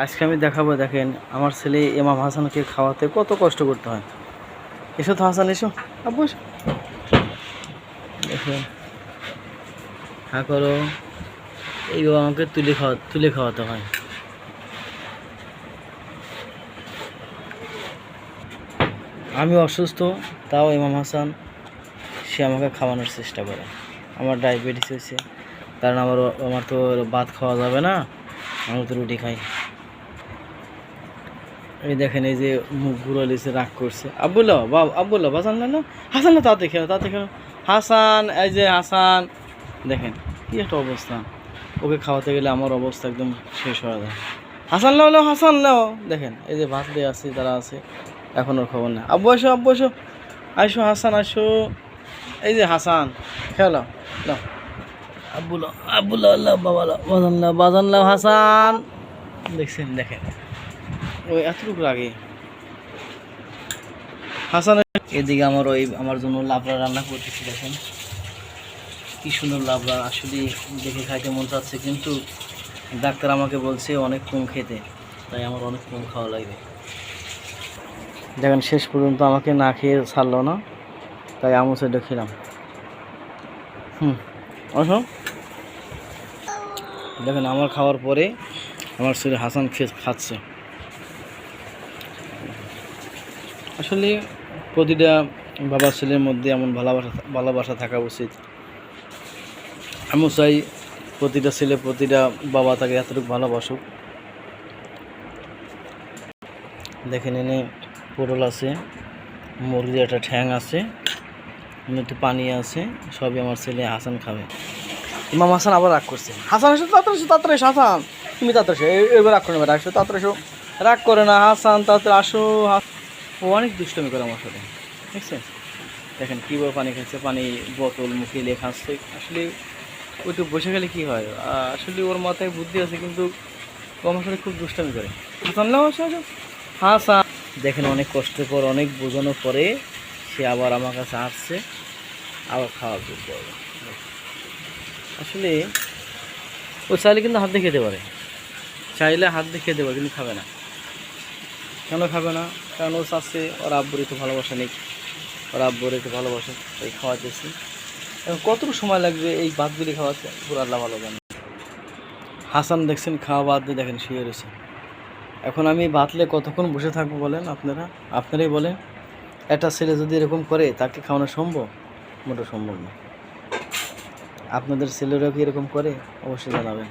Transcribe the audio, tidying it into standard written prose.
আজকে আমি দেখাবো, দেখেন আমার ছেলে ইমাম হাসানকে খাওয়াতে কত কষ্ট করতে হয়। এসো তো হাসান, এসো আব্বু এসো। দেখো হা করো, এইভাবে আমাকে তুলে খাওয়াতে হয়। আমি অসুস্থ, তাও ইমাম হাসান সে আমাকে খাওয়ানোর চেষ্টা করে। আমার ডায়াবেটিস হয়েছে, কারণ আমার তো ভাত খাওয়া যাবে না, আমি তো রুটি খাই। এই দেখেন, এই যে মুখ ঘুরালিছে, রাগ করছে। আব্বুল্লাহ আব্বুল্লাহ বাজান না, হাসান না, তাতে খেলো হাসান। এই যে হাসান, দেখেন কি একটা অবস্থা। ওকে খাওয়াতে গেলে আমার অবস্থা একদম শেষ হয়ে যায়। হাসান লাও হাসান লাও, দেখেন এই যে ভাত দিয়ে আছে, তারা আছে, এখন ওর খবর নেই। আব্বু এসো আইসো হাসান আসো। এই যে হাসান, খেলো লাও। আব্বুল্লাহ আল্লাহ বাজান লাও হাসান। দেখেন ওই এতটুকু আগে হাসান। এদিকে আমার জন্য লাবড়া রান্না করতেছি। দেখেন কি সুন্দর লাবড়া, আসলে দেখে খাইতে মন চাচ্ছে, কিন্তু ডাক্তার আমাকে বলছে অনেক কম খেতে, তাই আমার অনেক কম খাওয়া লাগবে। দেখেন শেষ পর্যন্ত আমাকে না খেয়ে ছাড়লো না, তাই আমু সেটা খেলাম। আসো, দেখেন আমার খাওয়ার পরে আমার ছেলে হাসান খাচ্ছে। আসলে প্রতিটা বাবা ছেলের মধ্যে এমন ভালোবাসা থাকা উচিত। আমিও চাই প্রতিটা ছেলে, প্রতিটা বাবা তাকে এতটুকু ভালোবাসুক। দেখেন এনে পটল আছে, মুরগির একটা ঠ্যাং আছে, একটু পানি আছে, সবই আমার ছেলে হাসান খাবে। ইমাম হাসান আবার রাগ করছে। হাসান এসো, তাড়াতাড়ি এসো হাসান, তুমি তাড়াতাড়ি এসো, এবার রাগ করে নেবে, তাড়াতাড়ি এসো, রাগ করে না হাসান, তাড়াতাড়ি আসো। ও অনেক দুষ্টমি করে আমার সাথে, দেখছেন? দেখেন কীভাবে পানি খাচ্ছে, পানি বোতল মুখে নিয়ে খাচ্ছে। আসলে ওইটু বসে গেলে কী হয়, আসলে ওর মাথায় বুদ্ধি আছে, কিন্তু ও আমার সাথে খুব দুষ্টামি করে। হাসান নাও আসো হাসান। দেখেন অনেক কষ্টের পর, অনেক বোঝানোর পরে সে আবার আমার কাছে আসছে, আবার খাওয়ার যোগ্য হবে। আসলে ও চাইলে কিন্তু হাত দিয়ে খেতে পারে, খেতে পারে, কিন্তু খাবে না। কেন খাবে না? কারণ ও চাচ্ছে ওর আব্বুর একটু ভালোবাসা নেই, ওর আব্বুর একটু ভালোবাসা, তাই খাওয়াতেছি। এখন কতটুকু সময় লাগবে এই ভাতগুলি খাওয়াতে, পুরো আল্লাহ ভালো জানে। হাসান দেখছেন খাওয়া বাদ দিয়ে দেখেন শুয়ে রয়েছে। এখন আমি ভাতলে কতক্ষণ বসে থাকবো বলেন আপনারাই বলেন। একটা ছেলে যদি এরকম করে, তাকে খাওয়ানো সম্ভব? মোটেও সম্ভব না। আপনাদের ছেলেরাও কি এরকম করে? অবশ্যই জানাবেন।